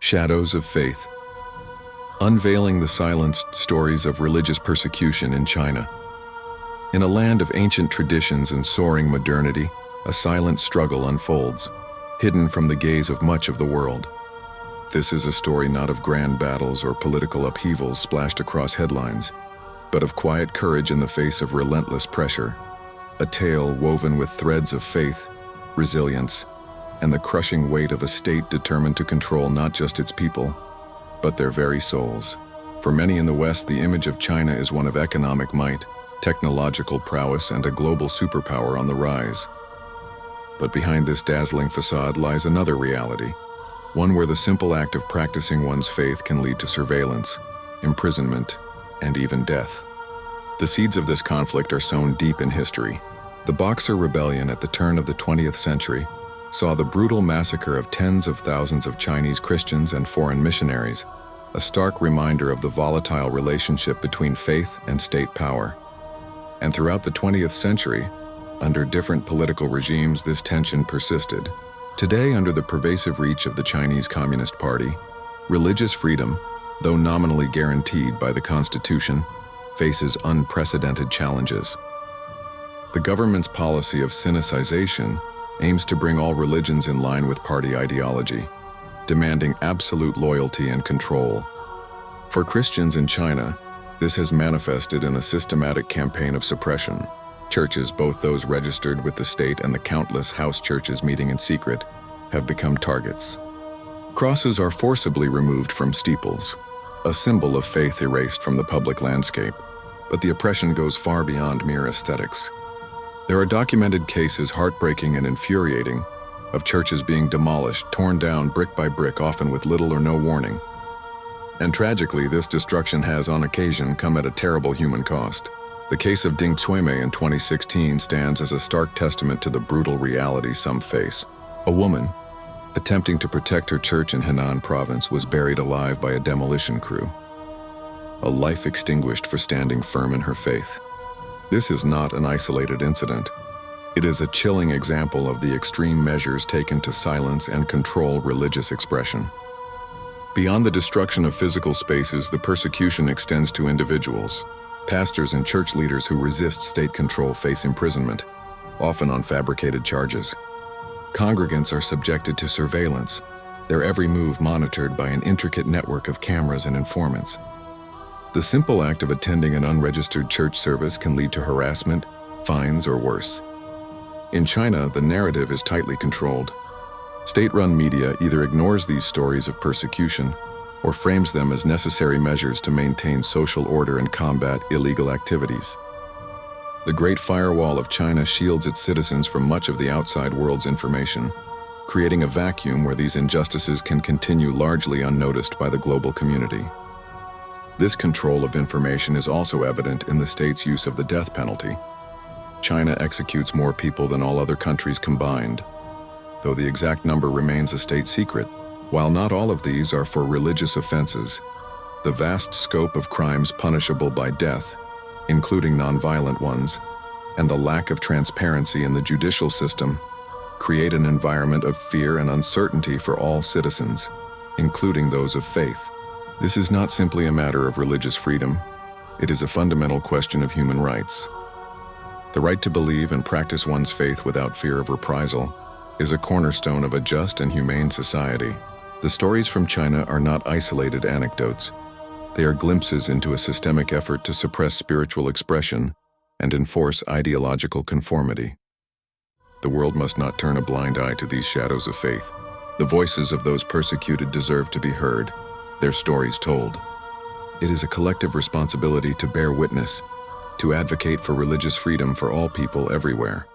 Shadows of Faith. Unveiling the silenced stories of religious persecution in China. In a land of ancient traditions and soaring modernity, a silent struggle unfolds, hidden from the gaze of much of the world. This is a story not of grand battles or political upheavals splashed across headlines, but of quiet courage in the face of relentless pressure, a tale woven with threads of faith, resilience, and the crushing weight of a state determined to control not just its people, but their very souls. For many in the West, the image of China is one of economic might, technological prowess, and a global superpower on the rise. But behind this dazzling facade lies another reality, one where the simple act of practicing one's faith can lead to surveillance, imprisonment, and even death. The seeds of this conflict are sown deep in history. The Boxer Rebellion at the turn of the 20th century saw the brutal massacre of tens of thousands of Chinese Christians and foreign missionaries, a stark reminder of the volatile relationship between faith and state power. And throughout the 20th century, under different political regimes, this tension persisted. Today, under the pervasive reach of the Chinese Communist Party, religious freedom, though nominally guaranteed by the Constitution, faces unprecedented challenges. The government's policy of sinicization aims to bring all religions in line with party ideology, demanding absolute loyalty and control. For Christians in China, this has manifested in a systematic campaign of suppression. Churches, both those registered with the state and the countless house churches meeting in secret, have become targets. Crosses are forcibly removed from steeples, a symbol of faith erased from the public landscape. But the oppression goes far beyond mere aesthetics. There are documented cases, heartbreaking and infuriating, of churches being demolished, torn down brick by brick, often with little or no warning. And tragically, this destruction has, on occasion, come at a terrible human cost. The case of Ding Cuimei in 2016 stands as a stark testament to the brutal reality some face. A woman, attempting to protect her church in Henan province, was buried alive by a demolition crew. A life extinguished for standing firm in her faith. This is not an isolated incident. It is a chilling example of the extreme measures taken to silence and control religious expression. Beyond the destruction of physical spaces, the persecution extends to individuals. Pastors and church leaders who resist state control face imprisonment, often on fabricated charges. Congregants are subjected to surveillance, their every move monitored by an intricate network of cameras and informants. The simple act of attending an unregistered church service can lead to harassment, fines, or worse. In China, the narrative is tightly controlled. State-run media either ignores these stories of persecution or frames them as necessary measures to maintain social order and combat illegal activities. The Great Firewall of China shields its citizens from much of the outside world's information, creating a vacuum where these injustices can continue largely unnoticed by the global community. This control of information is also evident in the state's use of the death penalty. China executes more people than all other countries combined, though the exact number remains a state secret. While not all of these are for religious offenses, the vast scope of crimes punishable by death, including nonviolent ones, and the lack of transparency in the judicial system, create an environment of fear and uncertainty for all citizens, including those of faith. This is not simply a matter of religious freedom, it is a fundamental question of human rights. The right to believe and practice one's faith without fear of reprisal is a cornerstone of a just and humane society. The stories from China are not isolated anecdotes. They are glimpses into a systemic effort to suppress spiritual expression and enforce ideological conformity. The world must not turn a blind eye to these shadows of faith. The voices of those persecuted deserve to be heard, their stories told. It is a collective responsibility to bear witness, to advocate for religious freedom for all people everywhere.